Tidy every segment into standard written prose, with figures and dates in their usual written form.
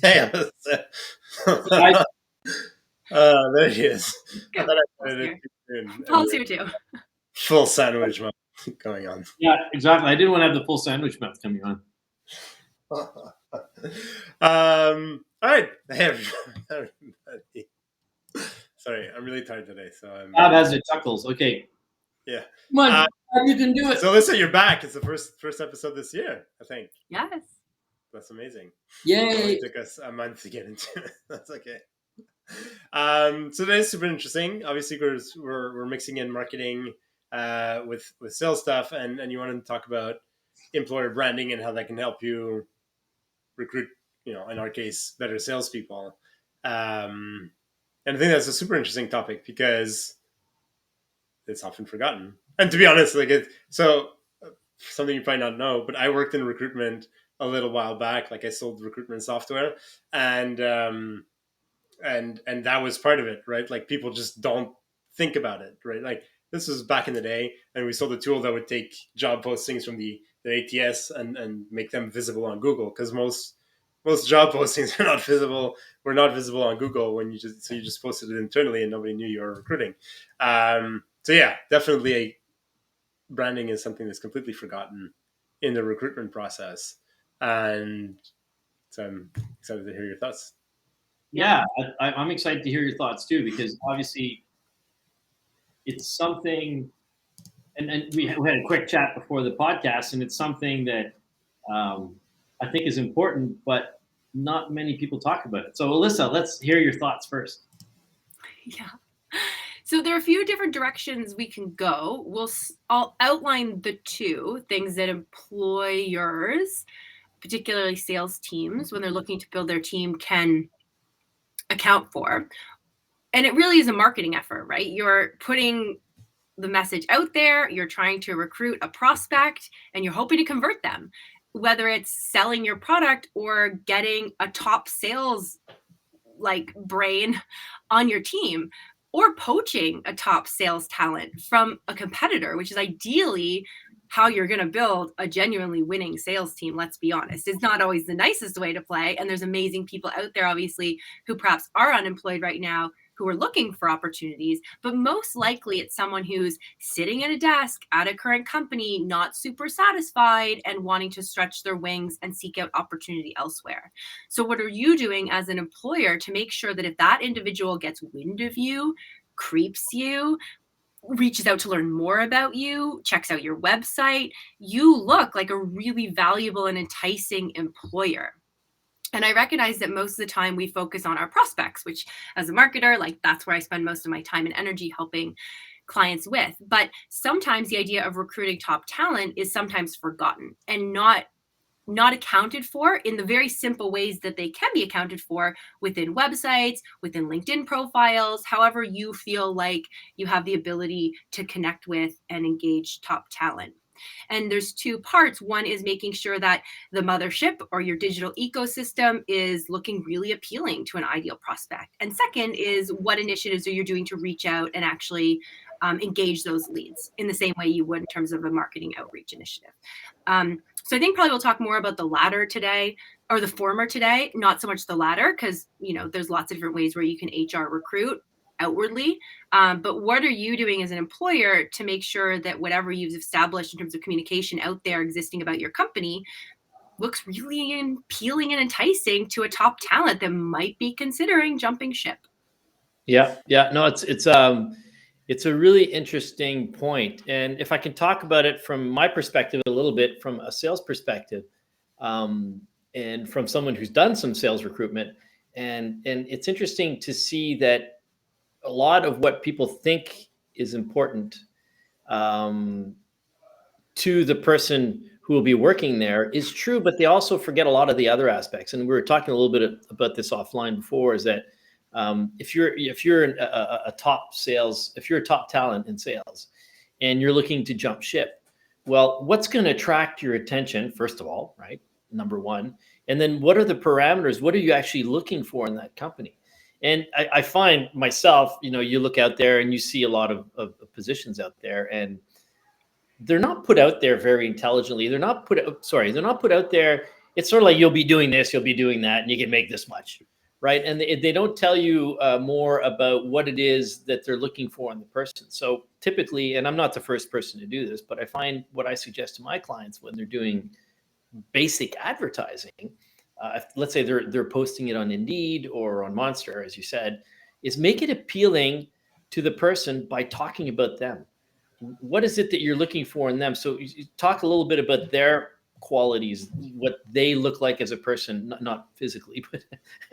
Hey, I, there he is. I thought I Paul's put it here. too soon. Paul's here too. Full sandwich mouth going on. yeah, exactly. I didn't want to have the full sandwich mouth coming on. All right. Hey, everybody. Sorry, I'm really tired today, so I'm. Bob has the chuckles. Okay, Yeah. come on, Bob, you can do it. So listen, you're back. It's the first episode this year, I think. Yes. That's amazing. Yay! It only took us a month to get into it. That's okay. So today's super interesting. Obviously, we're mixing in marketing with sales stuff, and you wanted to talk about employer branding and how that can help you recruit, in our case, better salespeople. And I think that's a super interesting topic because it's often forgotten. And to be honest, something you probably not know, but I worked in recruitment a little while back. Like I sold recruitment software, and that was part of it, right? Like people just don't think about it, right? Like this was back in the day, and we sold a tool that would take job postings from the ATS and make them visible on Google, because most job postings were not visible on Google when you just posted it internally and nobody knew you were recruiting. So yeah, definitely branding is something that's completely forgotten in the recruitment process, and so I'm excited to hear your thoughts. Yeah, I'm excited to hear your thoughts too, because obviously it's something, and we had a quick chat before the podcast, and it's something that I think is important, but not many people talk about it. So Alyssa, let's hear your thoughts first. Yeah. So there are a few different directions we can go. I'll outline the two things that employers, particularly sales teams, when they're looking to build their team, can account for. And it really is a marketing effort, right? You're putting the message out there, you're trying to recruit a prospect, and you're hoping to convert them, whether it's selling your product or getting a top sales brain on your team, or poaching a top sales talent from a competitor, which is ideally how you're going to build a genuinely winning sales team. Let's be honest. It's not always the nicest way to play. And there's amazing people out there, obviously, who perhaps are unemployed right now, who are looking for opportunities, but most likely it's someone who's sitting at a desk at a current company, not super satisfied and wanting to stretch their wings and seek out opportunity elsewhere. So what are you doing as an employer to make sure that if that individual gets wind of you, creeps you, reaches out to learn more about you, checks out your website, you look like a really valuable and enticing employer? And I recognize that most of the time we focus on our prospects, which as a marketer, that's where I spend most of my time and energy helping clients with. But sometimes the idea of recruiting top talent is sometimes forgotten and not accounted for in the very simple ways that they can be accounted for within websites, within LinkedIn profiles, however you feel like you have the ability to connect with and engage top talent. And there's two parts. One is making sure that the mothership or your digital ecosystem is looking really appealing to an ideal prospect. And second is what initiatives are you doing to reach out and actually engage those leads in the same way you would in terms of a marketing outreach initiative. So I think probably we'll talk more about the latter today, or the former today, not so much the latter, because there's lots of different ways where you can HR recruit outwardly. But what are you doing as an employer to make sure that whatever you've established in terms of communication out there existing about your company looks really appealing and enticing to a top talent that might be considering jumping ship? Yeah. No, it's a really interesting point. And if I can talk about it from my perspective a little bit, from a sales perspective, and from someone who's done some sales recruitment, and it's interesting to see that a lot of what people think is important to the person who will be working there is true, but they also forget a lot of the other aspects. And we were talking a little bit about this offline before, is that if you're a top sales, if you're a top talent in sales and you're looking to jump ship, well, what's going to attract your attention, first of all, right? Number one. And then what are the parameters? What are you actually looking for in that company? And I find myself, you look out there and you see a lot of positions out there, and they're not put out there very intelligently. They're not put out there it's sort of like you'll be doing this, you'll be doing that, and you can make this much, right? And they don't tell you more about what it is that they're looking for in the person. So typically, and I'm not the first person to do this, but I find what I suggest to my clients when they're doing basic advertising, let's say they're posting it on Indeed or on Monster, as you said, is make it appealing to the person by talking about them. What is it that you're looking for in them? So you talk a little bit about their qualities, what they look like as a person, not physically, but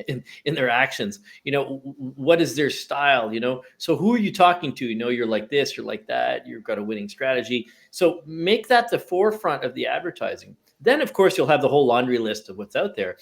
in their actions. What is their style? So who are you talking to? You're like this, you're like that, you've got a winning strategy. So make that the forefront of the advertising. Then, of course, you'll have the whole laundry list of what's out there.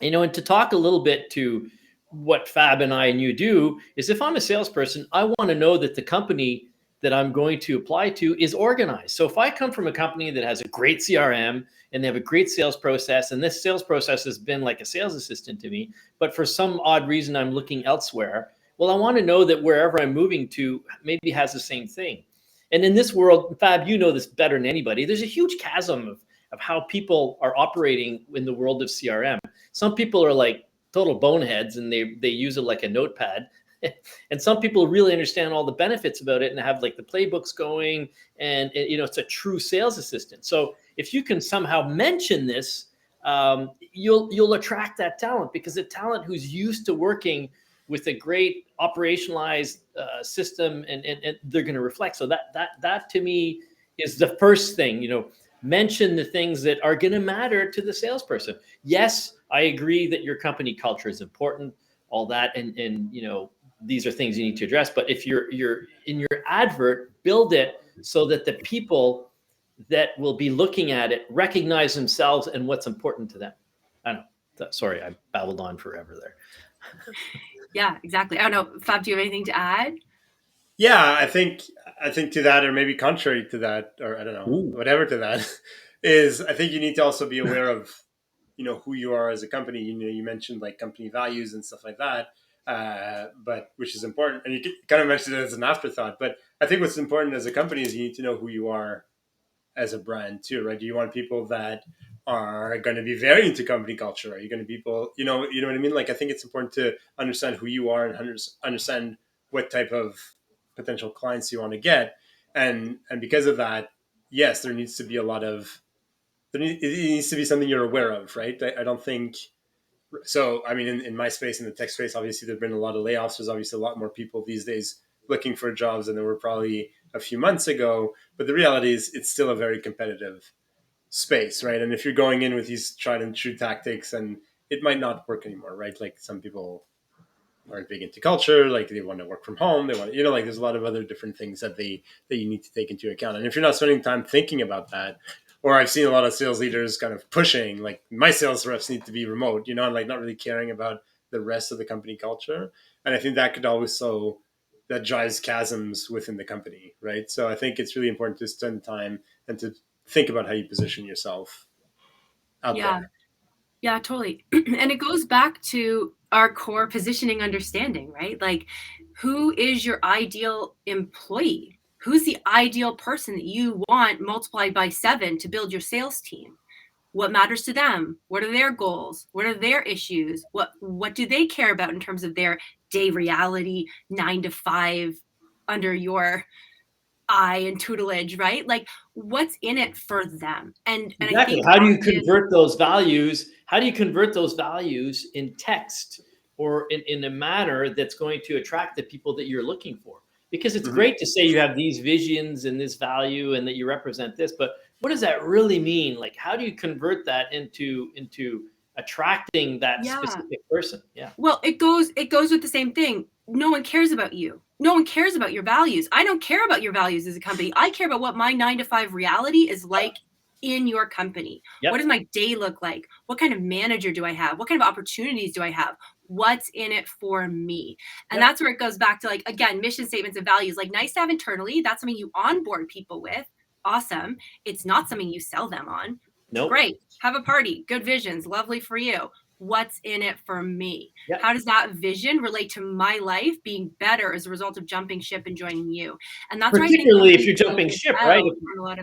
And to talk a little bit to what Fab and I and you do is, if I'm a salesperson, I want to know that the company that I'm going to apply to is organized. So if I come from a company that has a great CRM and they have a great sales process, and this sales process has been like a sales assistant to me, but for some odd reason I'm looking elsewhere, well, I want to know that wherever I'm moving to maybe has the same thing. And in this world, Fab, you know this better than anybody, there's a huge chasm of how people are operating in the world of CRM. Some people are like total boneheads and they use it like a notepad. And some people really understand all the benefits about it and have like the playbooks going, and it's a true sales assistant. So if you can somehow mention this, you'll attract that talent, because the talent who's used to working with a great operationalized system, and they're going to reflect. So that to me is the first thing. Mention the things that are going to matter to the salesperson. Yes, I agree that your company culture is important, all that, and these are things you need to address. But if you're in your advert, build it so that the people that will be looking at it recognize themselves and what's important to them. I don't know. Sorry, I babbled on forever there. Yeah, exactly. I don't know, Fab, do you have anything to add? Yeah, I think to that, or maybe contrary to that, or I don't know, whatever to that, is I think you need to also be aware of, who you are as a company. You mentioned like company values and stuff like that, but which is important. And you kind of mentioned it as an afterthought, but I think what's important as a company is you need to know who you are as a brand too, right? Do you want people that are going to be very into company culture? Are you going to people, you know what I mean? Like, I think it's important to understand who you are and understand what type of potential clients you want to get. And because of that, yes, there needs to be it needs to be something you're aware of, right? I don't think so. I mean, in my space, in the tech space, obviously there've been a lot of layoffs. There's obviously a lot more people these days looking for jobs than there were probably a few months ago. But the reality is it's still a very competitive space, right? And if you're going in with these tried and true tactics, and it might not work anymore, right? Like, some people aren't big into culture, like they want to work from home, they want, like there's a lot of other different things that you need to take into account. And if you're not spending time thinking about that, or I've seen a lot of sales leaders kind of pushing, like, my sales reps need to be remote, and like not really caring about the rest of the company culture. And I think that could also, that drives chasms within the company, right? So I think it's really important to spend time and to think about how you position yourself out there. Yeah, totally. And it goes back to our core positioning understanding, right? Like, who is your ideal employee? Who's the ideal person that you want multiplied by 7 to build your sales team? What matters to them? What are their goals? What are their issues? What do they care about in terms of their day reality, 9 to 5 under your eye and tutelage, right? Like, what's in it for them? And exactly. I think, how do you convert those values? How do you convert those values in text or in a manner that's going to attract the people that you're looking for? Because it's great to say you have these visions and this value and that you represent this, but what does that really mean? Like, how do you convert that into attracting that specific person? Yeah. Well, it goes with the same thing. No one cares about you. No one cares about your values. I don't care about your values as a company. I care about what my 9 to 5 reality is like in your company. What does my day look like? What kind of manager do I have? What kind of opportunities do I have? What's in it for me? And that's where it goes back to, like, again, mission statements and values, like, nice to have internally. That's something you onboard people with. Awesome. It's not something you sell them on. Nope. Great. Have a party. Good visions. Lovely for you. what's in it for me? Yep. How does that vision relate to my life being better as a result of jumping ship and joining you? And that's particularly if you're jumping ship, right?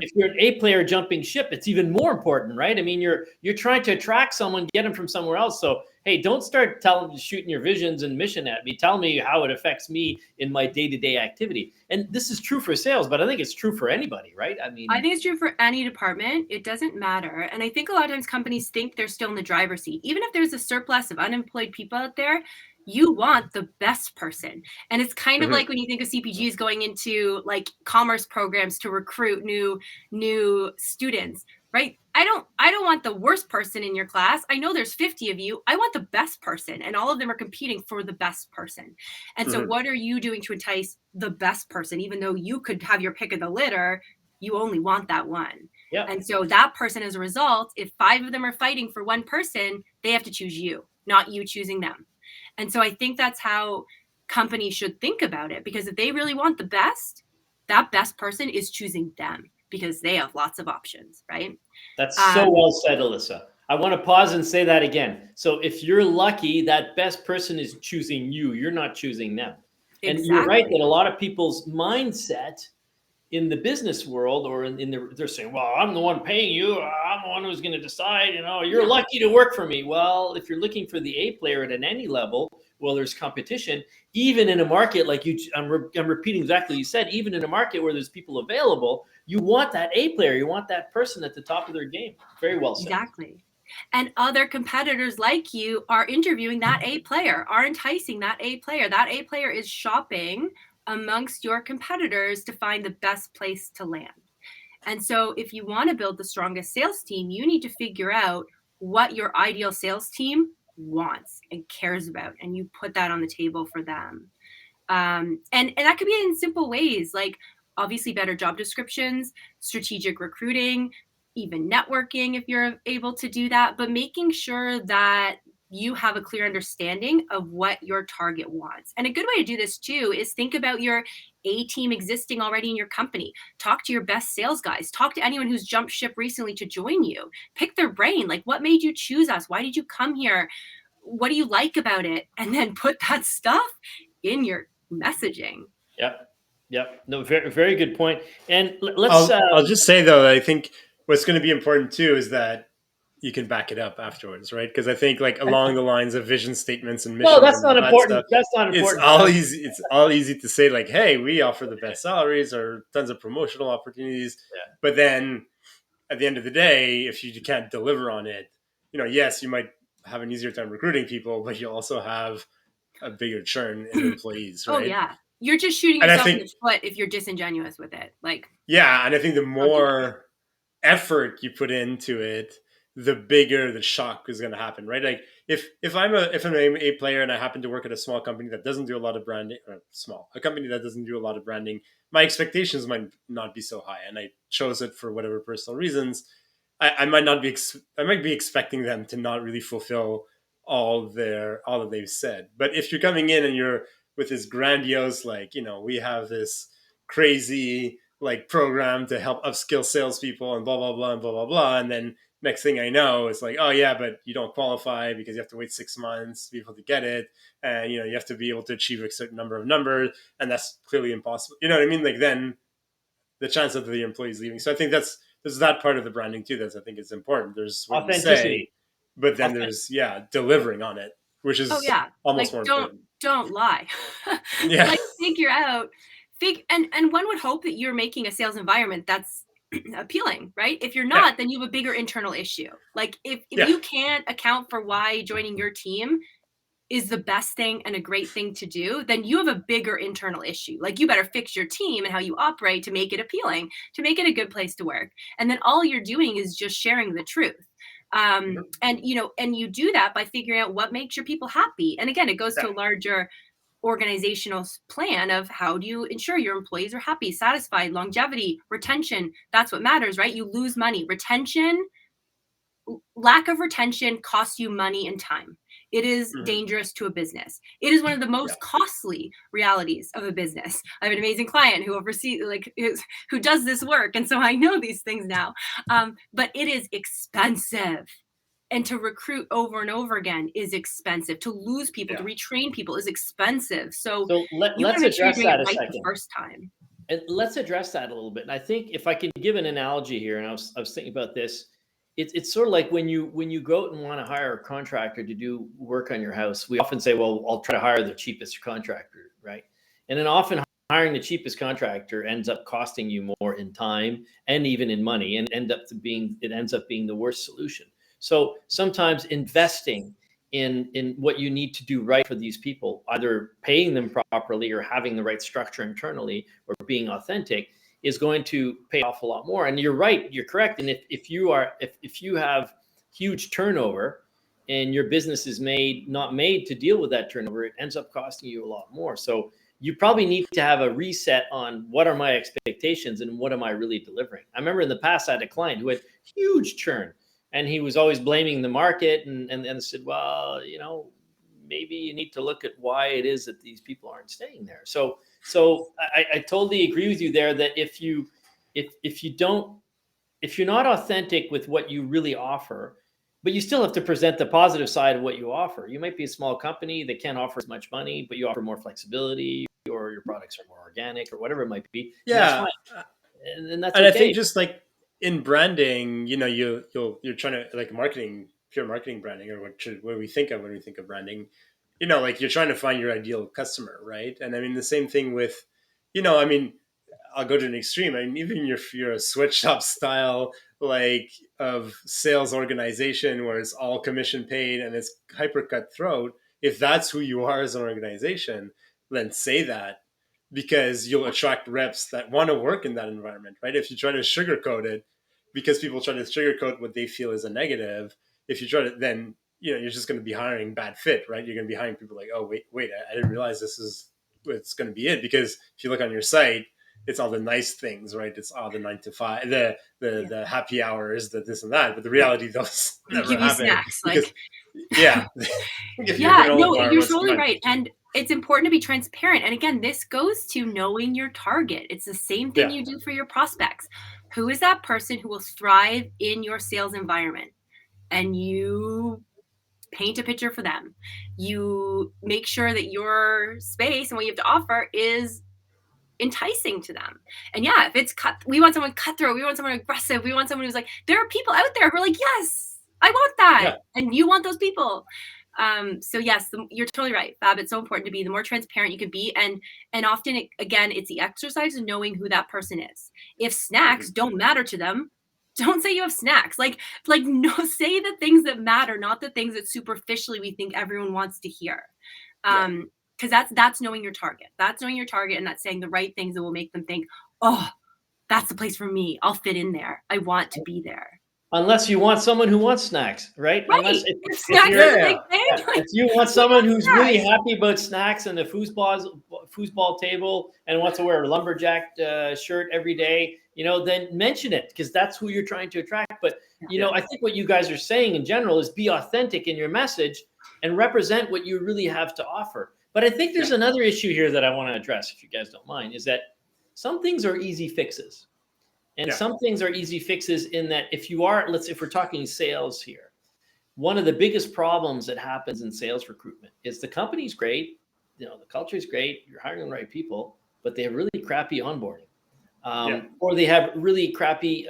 If If you're an A player jumping ship, it's even more important, right? I mean, you're trying to attract someone, get them from somewhere else. So, hey, don't start shooting your visions and mission at me. Tell me how it affects me in my day-to-day activity. And this is true for sales, but I think it's true for anybody, right? I mean, I think it's true for any department. It doesn't matter. And I think a lot of times companies think they're still in the driver's seat. Even if there's a surplus of unemployed people out there, you want the best person. And it's kind of like when you think of CPGs going into like commerce programs to recruit new students, right? I don't want the worst person in your class. I know there's 50 of you. I want the best person, and all of them are competing for the best person. And so what are you doing to entice the best person? Even though you could have your pick of the litter, you only want that one. Yeah. And so that person, as a result, if 5 of them are fighting for one person, they have to choose you, not you choosing them. And so I think that's how companies should think about it, because if they really want the best, that best person is choosing them because they have lots of options, right? That's so well said, Alyssa. I want to pause and say that again. So if you're lucky, that best person is choosing you. You're not choosing them. And you're right that a lot of people's mindset in the business world or they're saying, well, I'm the one paying you. I'm the one who's going to decide, you're lucky to work for me. Well, if you're looking for the A player at any level, well, there's competition, even in a market like I'm repeating exactly what you said, even in a market where there's people available, you want that A player. You want that person at the top of their game. Very well said. Exactly. And other competitors like you are interviewing that A player, are enticing that A player. That A player is shopping amongst your competitors to find the best place to land. And so if you want to build the strongest sales team, you need to figure out what your ideal sales team wants and cares about, and you put that on the table for them. And that could be in simple ways, like obviously better job descriptions, strategic recruiting, even networking if you're able to do that, but making sure that you have a clear understanding of what your target wants. And a good way to do this too is think about your A team existing already in your company. Talk to your best sales guys. Talk to anyone who's jumped ship recently to join you. Pick their brain. Like, what made you choose us? Why did you come here? What do you like about it? And then put that stuff in your messaging. Yep. No, very, very good point. And let's. I'll just say though, I think what's going to be important too is that you can back it up afterwards, right? Because I think like along the lines of vision statements and missions. No, that's not important. Stuff, that's not important. It's all easy to say like, hey, we offer the best salaries or tons of promotional opportunities. Yeah. But then at the end of the day, if you can't deliver on it, yes, you might have an easier time recruiting people, but you also have a bigger churn in employees, right? Oh yeah. You're just shooting yourself in the foot if you're disingenuous with it. Yeah, and I think the more effort you put into it, the bigger the shock is going to happen, right? Like if I'm an A player and I happen to work at a small company that doesn't do a lot of branding, a company that doesn't do a lot of branding, my expectations might not be so high, and I chose it for whatever personal reasons. I might be expecting them to not really fulfill all that they've said. But if you're coming in and you're with this grandiose, we have this crazy program to help upskill salespeople and blah blah blah and blah blah blah, and then next thing I know, it's like, oh yeah, but you don't qualify because you have to wait 6 months to be able to get it, and you have to be able to achieve a certain number of numbers, and that's clearly impossible. You know what I mean? Like then the chance of the employees leaving. So I think there's that part of the branding too that I think is important. There's what you say, but then there's delivering on it, which is almost more important. Don't lie. Yeah. Figure out and one would hope that you're making a sales environment that's appealing, right? If you're not, then you have a bigger internal issue. Like if you can't account for why joining your team is the best thing and a great thing to do, then you have a bigger internal issue. Like you better fix your team and how you operate to make it appealing, to make it a good place to work. And then all you're doing is just sharing the truth. And you do that by figuring out what makes your people happy. And again, it goes to a larger organizational plan of how do you ensure your employees are happy, satisfied, longevity, retention. That's what matters, right? You lose money. Lack of retention costs you money and time. It is dangerous to a business. It is one of the most costly realities of a business. I have an amazing client who who does this work. And so I know these things now. But it is expensive And to recruit over and over again is expensive. To lose people, to retrain people is expensive. So you want let's to make sure you're address doing that it a right second. the first time. And let's address that a little bit. And I think if I can give an analogy here, and I was thinking about this, it's sort of like when you go out and want to hire a contractor to do work on your house, we often say, well, I'll try to hire the cheapest contractor, right? And then often hiring the cheapest contractor ends up costing you more in time and even in money, and ends up being the worst solution. So sometimes investing in what you need to do right for these people, either paying them properly or having the right structure internally or being authentic, is going to pay off a lot more. And you're right, you're correct. And if you have huge turnover and your business is not made to deal with that turnover, it ends up costing you a lot more. So you probably need to have a reset on what are my expectations and what am I really delivering. I remember in the past I had a client who had huge churn, and he was always blaming the market, and said, well, maybe you need to look at why it is that these people aren't staying there. So I totally agree with you there, that if you're not authentic with what you really offer, but you still have to present the positive side of what you offer. You might be a small company that can't offer as much money, but you offer more flexibility, or your products are more organic, or whatever it might be. Yeah. And that's fine. And that's And okay. I think just like in branding, you're trying to, like, pure marketing branding, or what we think of when we think of branding, like you're trying to find your ideal customer, right? And I mean, the same thing with, I mean, I'll go to an extreme. I mean, even if you're a sweatshop style, like, of sales organization where it's all commission paid and it's hyper cutthroat, if that's who you are as an organization, then say that, because you'll attract reps that want to work in that environment, right? If you try to sugarcoat it, because people try to sugarcoat what they feel is a negative, if you try to, then you're just going to be hiring bad fit, right? You're going to be hiring people like, oh, wait, I didn't realize this is what's going to be it. Because if you look on your site, it's all the nice things, right? It's all the 9 to 5, the happy hours, the this and that. But the reality, those never Give you happen. snacks, Because, like, yeah, no, you're totally right. And it's important to be transparent. And again, this goes to knowing your target. It's the same thing you do for your prospects. Who is that person who will thrive in your sales environment? And you paint a picture for them. You make sure that your space and what you have to offer is enticing to them. And if it's we want someone cutthroat, we want someone aggressive, we want someone who's like, there are people out there who are like, yes, I want that. And you want those people. So yes, you're totally right, Fab. It's so important to be the more transparent you can be. And often, again, it's the exercise of knowing who that person is. If snacks don't matter to them, don't say you have snacks. Like no, say the things that matter, not the things that superficially we think everyone wants to hear. Because that's knowing your target. That's knowing your target, and that's saying the right things that will make them think, oh, that's the place for me. I'll fit in there. I want to be there. Unless you want someone who wants snacks, right? Unless if snacks is a big thing. If you want someone who's really happy about snacks and the foosball table and wants to wear a lumberjack shirt every day, then mention it, because that's who you're trying to attract. But I think what you guys are saying in general is be authentic in your message and represent what you really have to offer. But I think there's another issue here that I want to address, if you guys don't mind, is that some things are easy fixes. And some things are easy fixes in that if we're talking sales here, one of the biggest problems that happens in sales recruitment is the company's great, the culture is great, you're hiring the right people, but they have really crappy onboarding. Or they have really crappy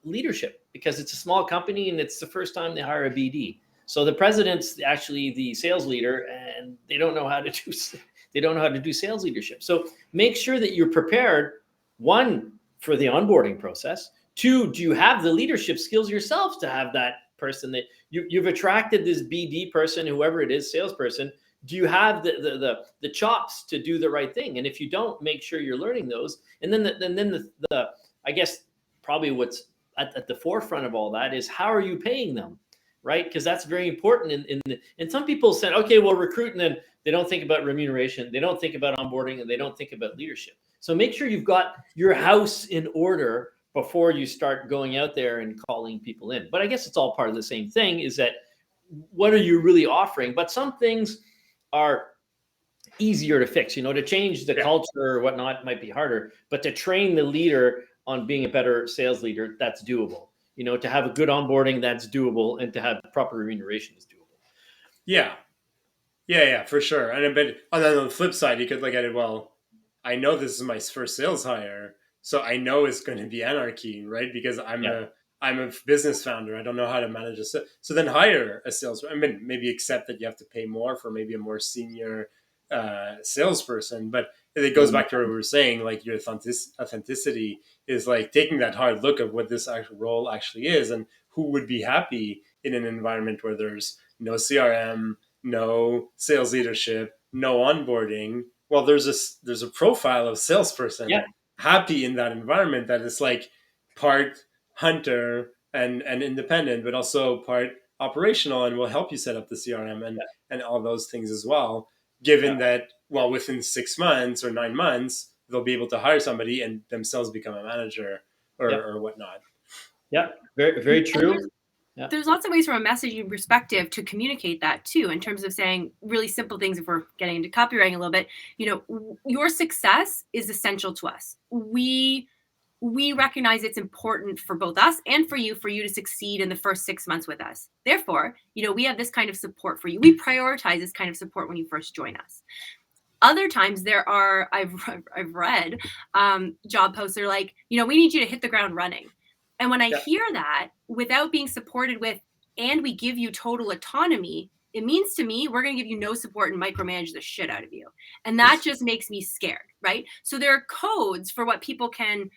leadership, because it's a small company and it's the first time they hire a BD. So the president's actually the sales leader, and they don't know how to do sales leadership. So make sure that you're prepared, one, for the onboarding process. Two, do you have the leadership skills yourself to have that person that you've attracted, this BD person, whoever it is, salesperson? Do you have the chops to do the right thing? And if you don't, make sure you're learning those. And then the I guess probably what's at the forefront of all that is, how are you paying them, right? Because that's very important. And some people said, okay, well, recruit, and then they don't think about remuneration, they don't think about onboarding, and they don't think about leadership. So make sure you've got your house in order before you start going out there and calling people in. But I guess it's all part of the same thing, is that what are you really offering? But some things are easier to fix, to change the culture or whatnot might be harder, but to train the leader on being a better sales leader, that's doable. to have a good onboarding that's doable and to have proper remuneration is doable. Yeah, for sure. And then on the flip side, you could look at it, well, I know this is my first sales hire, so I know it's going to be anarchy, right? Because I'm a business founder. I don't know how to manage a sale. So then hire a sales. I mean, maybe accept that you have to pay more for maybe a more senior salesperson. But it goes back to what we were saying, like your authenticity is like taking that hard look of what this actual role actually is, and who would be happy in an environment where there's no CRM, no sales leadership, no onboarding. Well, there's a profile of salesperson happy in that environment that is like part hunter and independent, but also part operational, and will help you set up the CRM and all those things as well. Given that, well, within 6 months or 9 months, they'll be able to hire somebody and themselves become a manager or whatnot. Yeah, very, very true. There's lots of ways from a messaging perspective to communicate that too, in terms of saying really simple things. If we're getting into copywriting a little bit, your success is essential to us. We recognize it's important for both us and for you to succeed in the first 6 months with us. Therefore, we have this kind of support for you. We prioritize this kind of support when you first join us. Other times I've read job posts that are like, we need you to hit the ground running. And when I hear that, without being supported with, and we give you total autonomy, it means to me, we're going to give you no support and micromanage the shit out of you. And that just makes me scared, right? So there are codes for what people can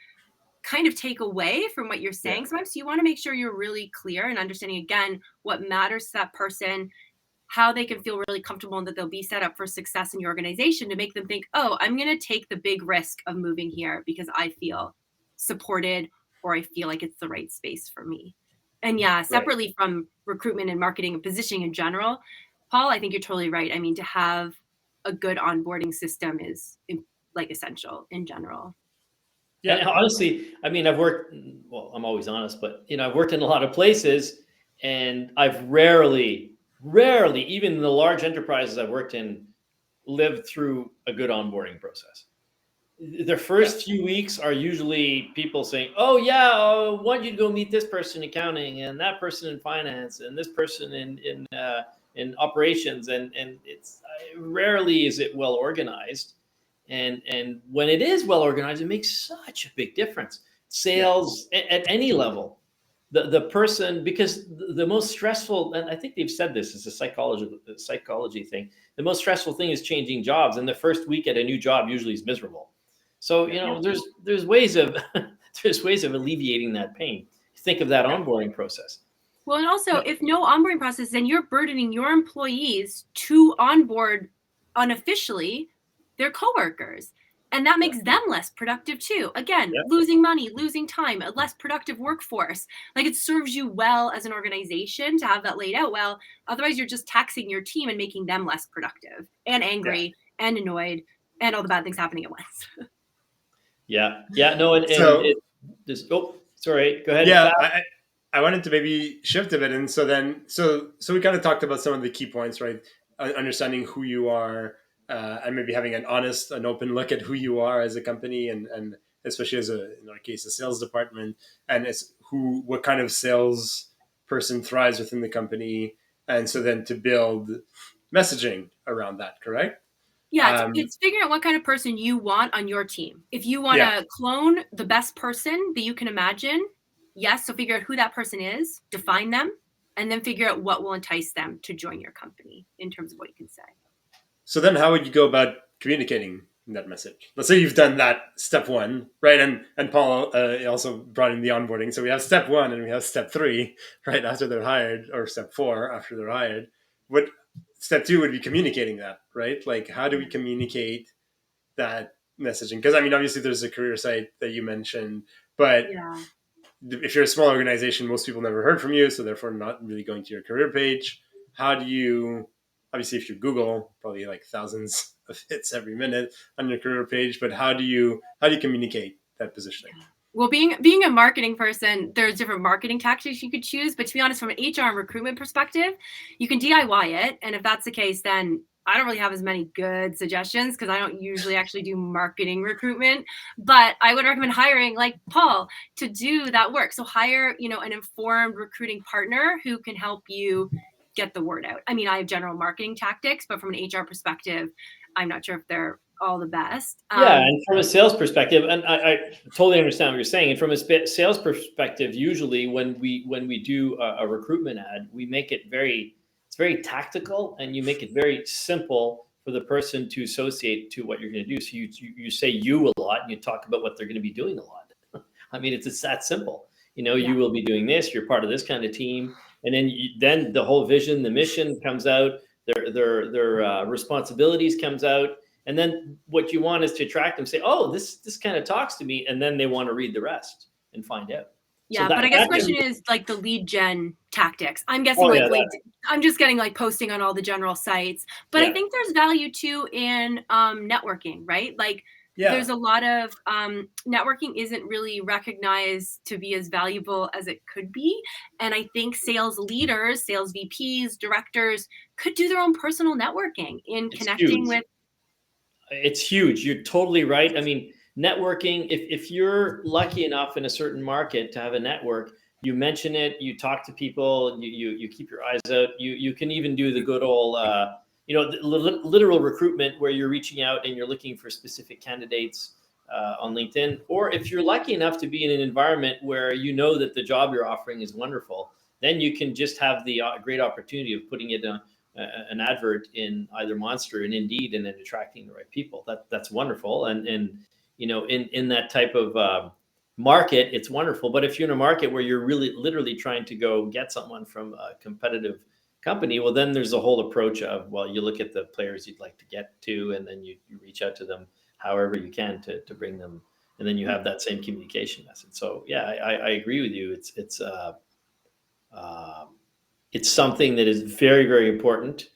kind of take away from what you're saying. Sometimes you want to make sure you're really clear and understanding, again, what matters to that person, how they can feel really comfortable and that they'll be set up for success in your organization, to make them think, oh, I'm going to take the big risk of moving here because I feel supported, or I feel like it's the right space for me. And separately from recruitment and marketing and positioning in general, Paul, I think you're totally right. I mean, to have a good onboarding system is like essential in general. Yeah, and honestly, I mean, I'm always honest, but I've worked in a lot of places, and I've rarely, even in the large enterprises I've worked in, lived through a good onboarding process. The first few weeks are usually people saying, oh yeah, I want you to go meet this person in accounting and that person in finance and this person in operations. And it's rarely is it well organized. And when it is well organized, it makes such a big difference. Sales at any level, the person, because the most stressful, and I think they've said this, is a psychology thing. The most stressful thing is changing jobs. And the first week at a new job usually is miserable. So, there's ways of alleviating that pain. Think of that onboarding process. Well, and also if no onboarding process, then you're burdening your employees to onboard unofficially their coworkers. And that makes them less productive too. Again, losing money, losing time, a less productive workforce. Like, it serves you well as an organization to have that laid out well. Otherwise, you're just taxing your team and making them less productive and angry and annoyed and all the bad things happening at once. Sorry, go ahead. Yeah, I wanted to maybe shift a bit. And so we kind of talked about some of the key points, right? Understanding who you are, and maybe having an honest and open look at who you are as a company, and especially in our case, a sales department, and what kind of sales person thrives within the company. And so then to build messaging around that, correct? Yeah, it's figuring out what kind of person you want on your team. If you want to clone the best person that you can imagine, so figure out who that person is, define them, and then figure out what will entice them to join your company in terms of what you can say. So then how would you go about communicating that message? Let's say you've done that step 1, right? And Paul also brought in the onboarding. So we have step 1 and we have step 3, right, after they're hired, or step 4 after they're hired. Step 2 would be communicating that, right? Like, how do we communicate that messaging? Because, I mean, obviously there's a career site that you mentioned, but if you're a small organization, most people never heard from you, so therefore not really going to your career page. How do you, obviously if you Google, probably like thousands of hits every minute on your career page, but how do you communicate that positioning? Well, being a marketing person, there's different marketing tactics you could choose. But to be honest, from an HR and recruitment perspective, you can DIY it. And if that's the case, then I don't really have as many good suggestions because I don't usually actually do marketing recruitment, but I would recommend hiring like Paul to do that work. So hire, an informed recruiting partner who can help you get the word out. I mean, I have general marketing tactics, but from an HR perspective, I'm not sure if they're all the best. Yeah, and from a sales perspective, and I totally understand what you're saying. And from a sales perspective, usually when we do a recruitment ad, we make it it's very tactical, and you make it very simple for the person to associate to what you're going to do. So you say you a lot, and you talk about what they're going to be doing a lot. I mean, it's that simple. You will be doing this. You're part of this kind of team, and then the whole vision, the mission comes out. Their responsibilities comes out. And then what you want is to attract them, say, oh, this kind of talks to me. And then they want to read the rest and find out. Yeah, but I guess the question is like the lead gen tactics. I'm guessing I'm just getting like posting on all the general sites. But I think there's value too in networking, right? Like there's a lot of networking isn't really recognized to be as valuable as it could be. And I think sales leaders, sales VPs, directors could do their own personal networking in connecting with. It's huge. You're totally right. I mean, networking, if you're lucky enough in a certain market to have a network, you mention it, you talk to people, you keep your eyes out. You can even do the good old, literal recruitment where you're reaching out and you're looking for specific candidates on LinkedIn. Or if you're lucky enough to be in an environment where you know that the job you're offering is wonderful, then you can just have the great opportunity of putting it on an advert in either Monster and Indeed, and then attracting the right people. That's wonderful. And in that type of market, it's wonderful. But if you're in a market where you're really literally trying to go get someone from a competitive company, well, then there's a whole approach of, well, you look at the players you'd like to get to, and then you reach out to them however you can to bring them. And then you have that same communication message. So yeah, I agree with you. It's something that is very, very important,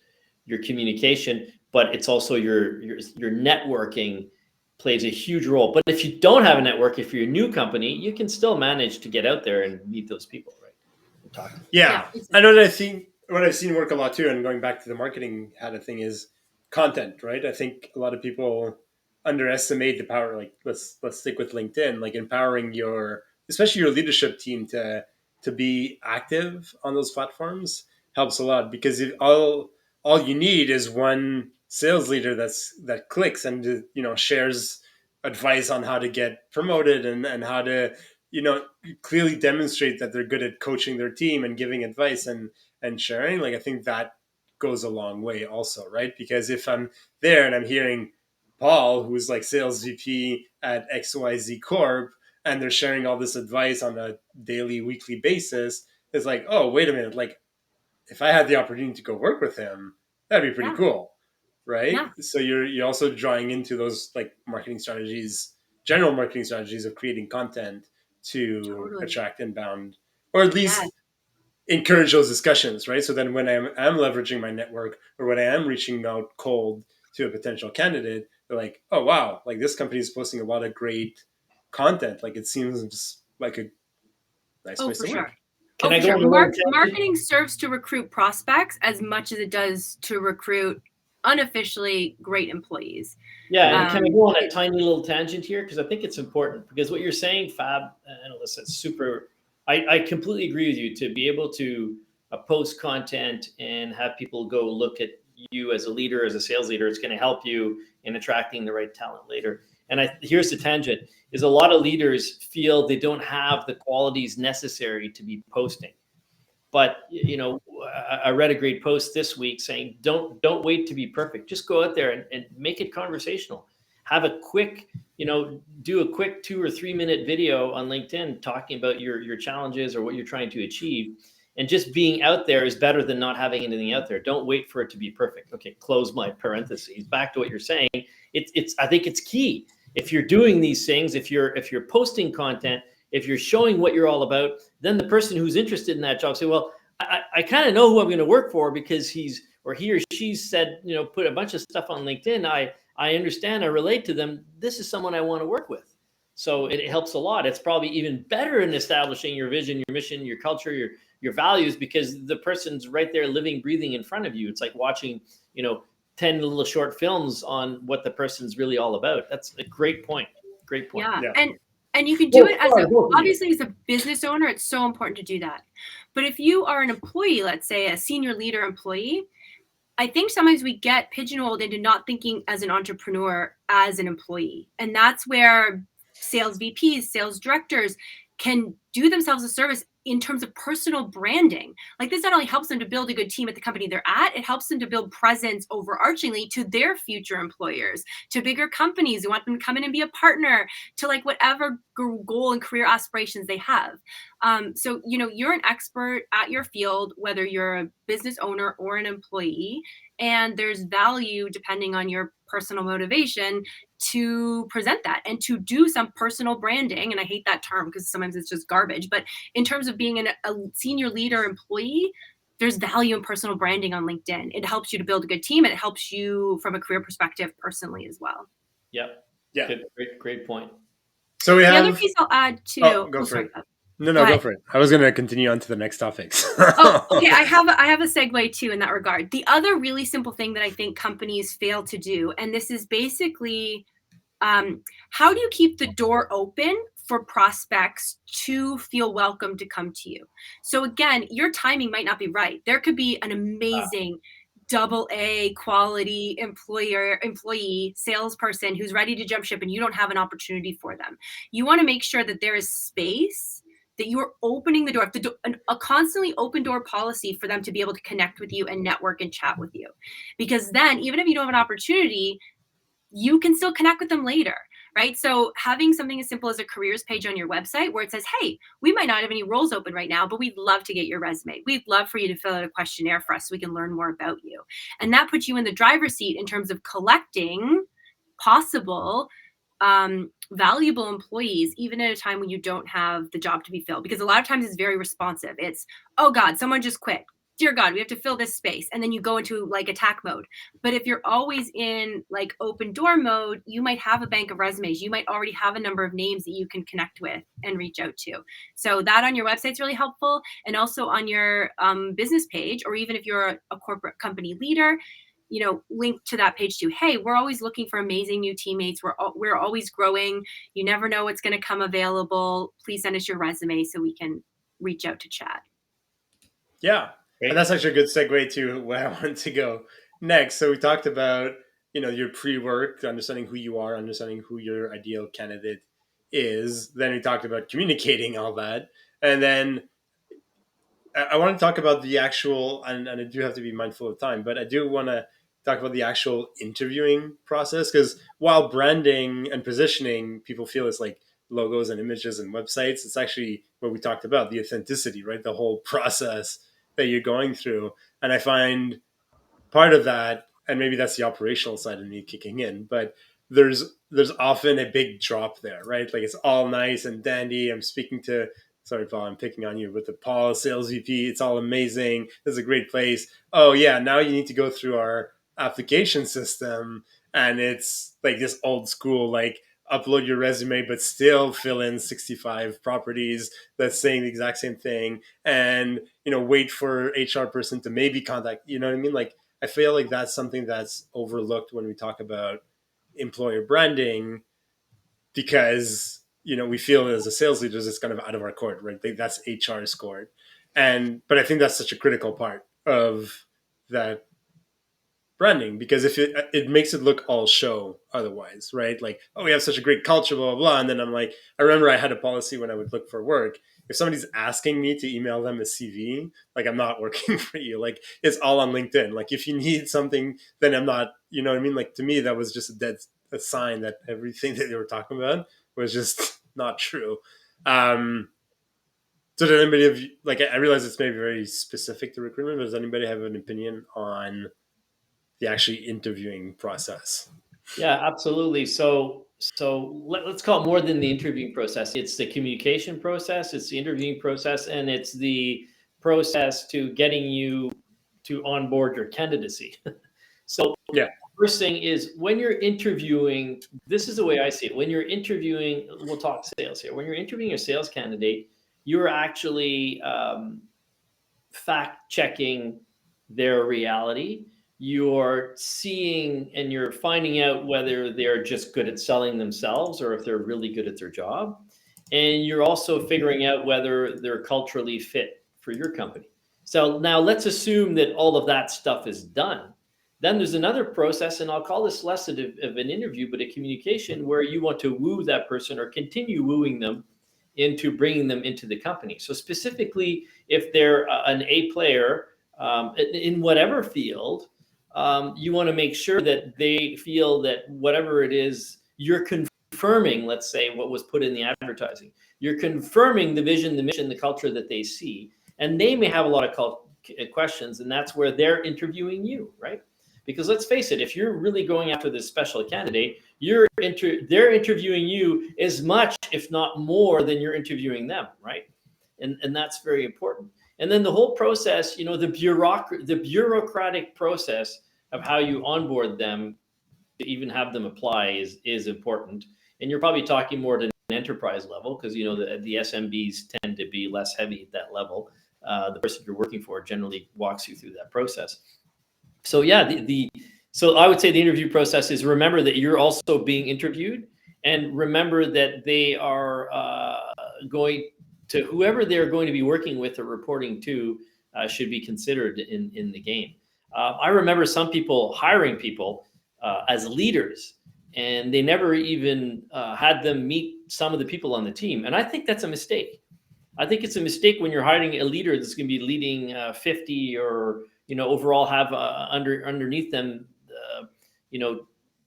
your communication, but it's also your networking plays a huge role. But if you don't have a network, if you're a new company, you can still manage to get out there and meet those people, right? And talk to them. Yeah. I know that what I've seen work a lot too, and going back to the marketing had a thing, is content, right? I think a lot of people underestimate the power. Like let's stick with LinkedIn, like empowering especially your leadership team to be active on those platforms helps a lot, because all you need is one sales leader that clicks and shares advice on how to get promoted and how to clearly demonstrate that they're good at coaching their team and giving advice and sharing. Like I think that goes a long way also, right? Because if I'm there and I'm hearing Paul, who's like sales VP at XYZ Corp, and they're sharing all this advice on a daily, weekly basis, it's like, oh, wait a minute. Like, if I had the opportunity to go work with him, that'd be pretty cool, right? Yeah. So you're also drawing into those like marketing strategies, general marketing strategies of creating content to attract inbound, or at least encourage those discussions, right? So then when I'm leveraging my network, or when I am reaching out cold to a potential candidate, they're like, oh, wow, like this company is posting a lot of great content. Like it seems just like a nice place to work. Can I go marketing serves to recruit prospects as much as it does to recruit unofficially great employees. Yeah, and can I go on a tiny little tangent here? Because I think it's important, because what you're saying, Fab and Alyssa, it's super, I completely agree with you. To be able to post content and have people go look at you as a leader, as a sales leader, it's going to help you in attracting the right talent later. And here's the tangent, is a lot of leaders feel they don't have the qualities necessary to be posting. But, I read a great post this week saying, don't wait to be perfect. Just go out there and make it conversational. Have a quick, do a quick 2 or 3 minute video on LinkedIn talking about your challenges or what you're trying to achieve. And just being out there is better than not having anything out there. Don't wait for it to be perfect. Okay, close my parentheses. Back to what you're saying. I think it's key. If you're doing these things, if you're posting content, if you're showing what you're all about, then the person who's interested in that job say, well, I kind of know who I'm going to work for because he or she said, put a bunch of stuff on LinkedIn. I understand, I relate to them. This is someone I want to work with. So it helps a lot. It's probably even better in establishing your vision, your mission, your culture, your values, because the person's right there living, breathing in front of you. It's like watching, 10 little short films on what the person's really all about. That's a great point. Great point. Yeah. Yeah. And you can do it as both of you. obviously as a business owner, it's so important to do that. But if you are an employee, let's say a senior leader employee, I think sometimes we get pigeonholed into not thinking as an entrepreneur, as an employee. And that's where sales VPs, sales directors can do themselves a service in terms of personal branding. Like this not only helps them to build a good team at the company they're at, it helps them to build presence overarchingly to their future employers, to bigger companies who want them to come in and be a partner, to like whatever goal and career aspirations they have. So, you're an expert at your field, whether you're a business owner or an employee, and there's value depending on your personal motivation to present that and to do some personal branding. And I hate that term because sometimes it's just garbage, but in terms of being a senior leader employee, there's value in personal branding on LinkedIn. It helps you to build a good team, and it helps you from a career perspective personally as well. Yep. Yeah. Good, great point. So we The have. other piece I'll add too. Oh, go for it. No, go for it. I was going to continue on to the next topics. Okay. I have a segue too in that regard. The other really simple thing that I think companies fail to do, and this is basically how do you keep the door open for prospects to feel welcome to come to you? So again, your timing might not be right. There could be an amazing AA quality employee salesperson who's ready to jump ship and you don't have an opportunity for them. You want to make sure that there is space, that you are opening the door, a constantly open door policy for them to be able to connect with you and network and chat with you. Because then even if you don't have an opportunity, you can still connect with them later, right? So having something as simple as a careers page on your website where it says, hey, we might not have any roles open right now, but we'd love to get your resume. We'd love for you to fill out a questionnaire for us so we can learn more about you. And that puts you in the driver's seat in terms of collecting possible valuable employees, even at a time when you don't have the job to be filled. Because a lot of times it's very responsive. It's, oh God, someone just quit. Dear God, we have to fill this space. And then you go into like attack mode. But if you're always in like open door mode, you might have a bank of resumes. You might already have a number of names that you can connect with and reach out to. So that on your website is really helpful. And also on your business page, or even if you're a corporate company leader, link to that page too. Hey, we're always looking for amazing new teammates. We're always growing. You never know what's going to come available. Please send us your resume so we can reach out to chat. Yeah. And that's actually a good segue to where I want to go next. So we talked about, your pre-work, understanding who you are, understanding who your ideal candidate is. Then we talked about communicating all that. And then I want to talk about the actual, and I do have to be mindful of time, but I do want to talk about the actual interviewing process, because while branding and positioning, people feel it's like logos and images and websites, it's actually what we talked about, the authenticity, right? The whole process that you're going through. And I find part of that, and maybe that's the operational side of me kicking in, but there's often a big drop there, right? Like it's all nice and dandy. I'm speaking to, sorry, Paul, I'm picking on you, but the Paul sales VP, it's all amazing. This is a great place. Oh yeah, now you need to go through our application system. And it's like this old school, like upload your resume, but still fill in 65 properties that's saying the exact same thing. And, wait for HR person to maybe contact, you know what I mean? Like, I feel like that's something that's overlooked when we talk about employer branding, because, we feel as a sales leaders, it's kind of out of our court, right? That's HR's court. But I think that's such a critical part of that branding, because if it makes it look all show otherwise, right? Like, oh, we have such a great culture, blah, blah, blah. And then I'm like, I remember I had a policy when I would look for work. If somebody's asking me to email them a CV, like, I'm not working for you. Like, it's all on LinkedIn. Like, if you need something, then I'm not, you know what I mean? Like, to me, that was just a sign that everything that they were talking about was just not true. So does anybody have, like, I realize it's maybe very specific to recruitment, but does anybody have an opinion on the actually interviewing process? Yeah, absolutely. So let's call it more than the interviewing process. It's the communication process, it's the interviewing process, and it's the process to getting you to onboard your candidacy. So yeah, first thing is when you're interviewing, this is the way I see it. When you're interviewing, we'll talk sales here. When you're interviewing a sales candidate, you're actually fact checking their reality. you're seeing and you're finding out whether they're just good at selling themselves or if they're really good at their job. And you're also figuring out whether they're culturally fit for your company. So now let's assume that all of that stuff is done. Then there's another process, and I'll call this less of an interview, but a communication where you want to woo that person or continue wooing them into bringing them into the company. So specifically, if they're an A player in whatever field, you want to make sure that they feel that whatever it is, you're confirming, let's say, what was put in the advertising. You're confirming the vision, the mission, the culture that they see. And they may have a lot of questions, and that's where they're interviewing you, right? Because let's face it, if you're really going after this special candidate, they're interviewing you as much, if not more, than you're interviewing them, right? And that's very important. And then the whole process, the bureaucratic process of how you onboard them to even have them apply is important. And you're probably talking more to an enterprise level because the SMBs tend to be less heavy at that level. The person you're working for generally walks you through that process. So yeah, so I would say the interview process is remember that you're also being interviewed, and remember that they are going to whoever they're going to be working with or reporting to should be considered in the game. I remember some people hiring people as leaders, and they never even had them meet some of the people on the team, and I think that's a mistake. I think it's a mistake when you're hiring a leader that's going to be leading 50 or overall have underneath them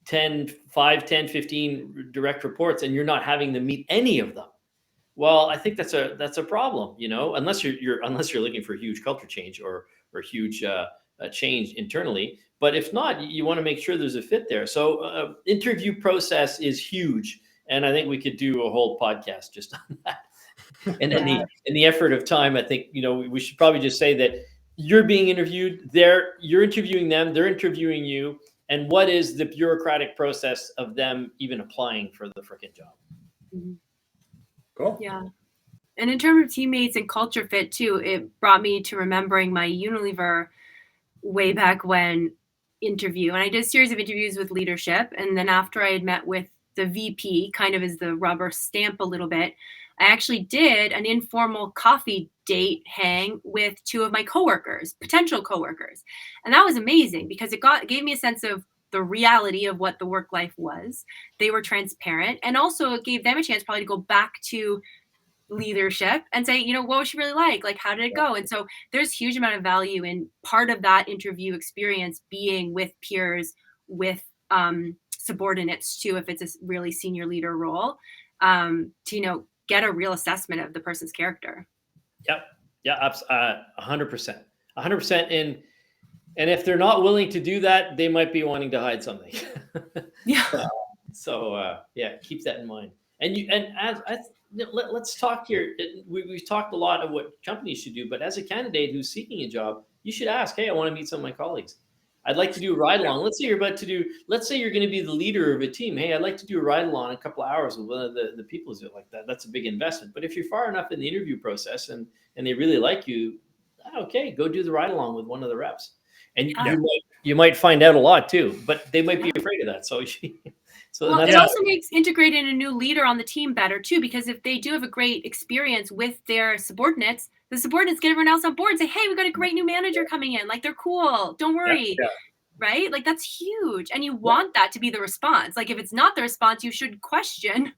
10, 15 direct reports, and you're not having them meet any of them. Well, I think that's a problem, unless you're looking for huge culture change or huge change internally. But if not, you want to make sure there's a fit there. So interview process is huge, and I think we could do a whole podcast just on that. And in the effort of time, I think we should probably just say that you're being interviewed. You're interviewing them. They're interviewing you. And what is the bureaucratic process of them even applying for the frickin' job? Mm-hmm. Cool. Yeah. And in terms of teammates and culture fit too, it brought me to remembering my Unilever way back when interview. And I did a series of interviews with leadership. And then after I had met with the VP, kind of as the rubber stamp a little bit, I actually did an informal coffee date hang with two of my coworkers, potential coworkers. And that was amazing because it gave me a sense of the reality of what the work life was. They were transparent. And also it gave them a chance probably to go back to leadership and say, what was she really like? Like, how did it go? And so there's a huge amount of value in part of that interview experience being with peers, with subordinates too, if it's a really senior leader role, to, get a real assessment of the person's character. Yep. Yeah. 100%. 100%. And if they're not willing to do that, they might be wanting to hide something. Yeah. So keep that in mind. Let's talk here. We've talked a lot of what companies should do, but as a candidate who's seeking a job, you should ask, hey, I want to meet some of my colleagues. I'd like to do a ride along. Let's say you're going to be the leader of a team. Hey, I'd like to do a ride along a couple of hours with one of the people who's like that. That's a big investment. But if you're far enough in the interview process and they really like you, okay, go do the ride along with one of the reps. And you might find out a lot too, but they might be afraid of that. So it also makes integrating a new leader on the team better too, because if they do have a great experience with their subordinates, the subordinates get everyone else on board and say, hey, we got a great new manager coming in. Like, they're cool. Don't worry. Yeah. Right? Like, that's huge. And you want that to be the response. Like, if it's not the response, you should question,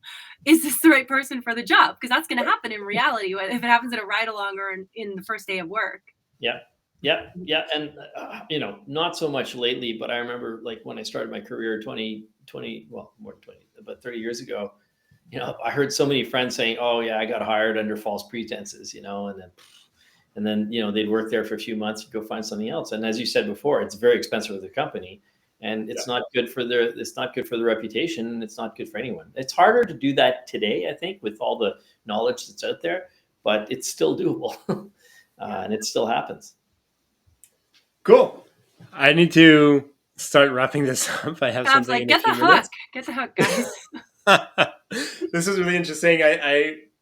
is this the right person for the job? Because that's going to happen in reality if it happens at a ride along or in the first day of work. Yeah. Yeah. Yeah. And, not so much lately, but I remember like when I started my career 20, well, more than 20, about 30 years ago, I heard so many friends saying, oh yeah, I got hired under false pretenses, and then, they'd work there for a few months, go find something else. And as you said before, it's very expensive for the company and it's not good for the reputation. And it's not good for anyone. It's harder to do that today, I think, with all the knowledge that's out there, but it's still doable and it still happens. Cool. I need to start wrapping this up. I have something. Like, get the hook, guys. This is really interesting.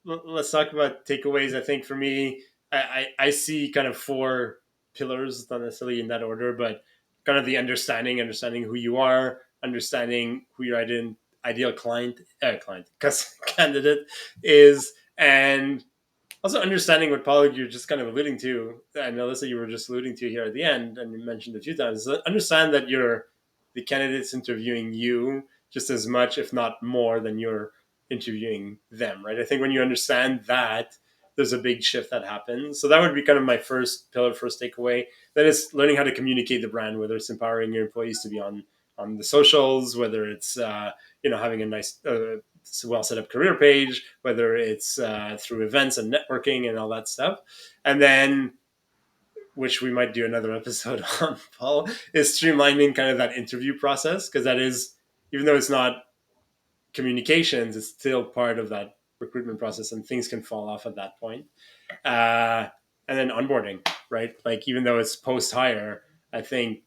Let's talk about takeaways. I think for me, I see kind of 4 pillars, not necessarily in that order, but kind of the understanding who you are, understanding who your ideal candidate is, and also understanding what, Paul, you're just kind of alluding to. I know Alyssa, you were just alluding to here at the end, and you mentioned a few times. Understand that you're the candidates interviewing you just as much, if not more, than you're interviewing them, right? I think when you understand that, there's a big shift that happens. So that would be kind of my first pillar, first takeaway. That is learning how to communicate the brand, whether it's empowering your employees to be on the socials, whether it's having a nice well set up career page, whether it's through events and networking and all that stuff. And then, which we might do another episode on, Paul, is streamlining kind of that interview process, because that is, even though it's not communications, it's still part of that recruitment process, and things can fall off at that point. And then onboarding, right? Like, even though it's post hire, I think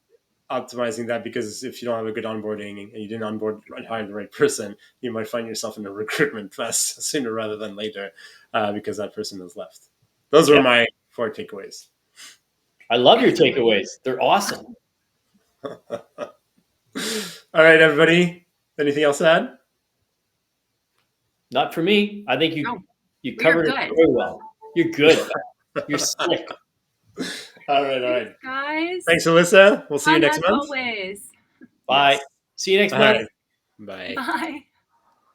optimizing that, because if you don't have a good onboarding and you didn't hire the right person, you might find yourself in a recruitment mess sooner rather than later, because that person has left. Those were my 4 takeaways. I love your takeaways. They're awesome. All right, everybody. Anything else to add? Not for me. I think you covered it good. very well. You're good. You're slick. All right. Guys. Thanks, Alyssa. We'll see you next month. Always. Bye. Yes. See you next All month. right. Bye. Bye.